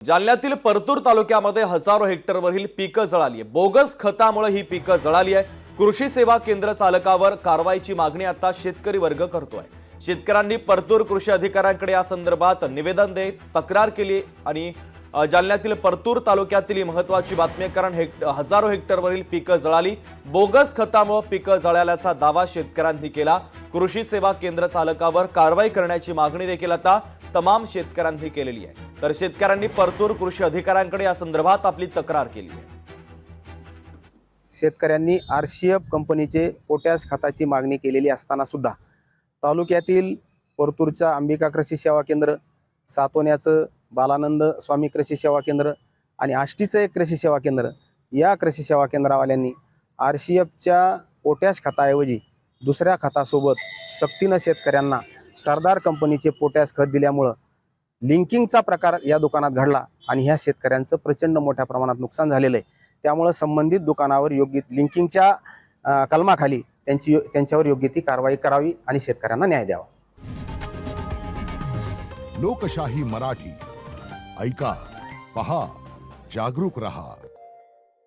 जालन्यातील परतूर तालुक्यामध्ये हजारो हेक्टरवरील पिकं जळाली आहे। बोगस खतामुळे ही पिकं जळाली आहे। कृषी सेवा केंद्र चालकावर कारवाईची मागणी आता शेतकरी वर्ग करतोय। शेतकऱ्यांनी परतूर कृषी अधिकाऱ्यांकडे या संदर्भात निवेदन देत तक्रार केली आणि जालन्यातील परतूर तालुक्यातील ही महत्त्वाची बातमी, कारण हजारो हेक्टरवरील पिकं जळाली। बोगस खतामुळे पिकं जळाल्याचा दावा शेतकऱ्यांनी केला। कृषी सेवा केंद्र चालकावर कारवाई करण्याची मागणी देखील आता तमाम शेतकऱ्यांनी केलेली आहे। तर शेतकऱ्यांनी परतूर कृषी अधिकाऱ्यांकडे या संदर्भात आपली तक्रार केली आहे। शेतकऱ्यांनी आरसीएफ कंपनीचे पोटॅश खताची मागणी केलेली असताना सुद्धा तालुक्यातील परतूरच्या अंबिका कृषी सेवा केंद्र, सातोण्याचं बालानंद स्वामी कृषी सेवा केंद्र आणि आष्टीचं एक कृषी सेवा केंद्र, या कृषी सेवा केंद्रावाल्यांनी आरसीएफच्या पोटॅश खताऐवजी दुसऱ्या खतासोबत सक्तीनं शेतकऱ्यांना सरदार कंपनीचे पोटॅश खत दिल्यामुळं लिंकिंगचा प्रकार या दुकानात घडला आणि ह्या शेतकऱ्यांचं प्रचंड मोठ्या प्रमाणात नुकसान झालेलं आहे। त्यामुळे संबंधित दुकानावर योग्य लिंकिंगच्या कलमाखाली त्यांच्यावर योग्य ती कारवाई करावी आणि शेतकऱ्यांना न्याय द्यावा। लोकशाही मराठी ऐका, पहा, जागरूक रहा।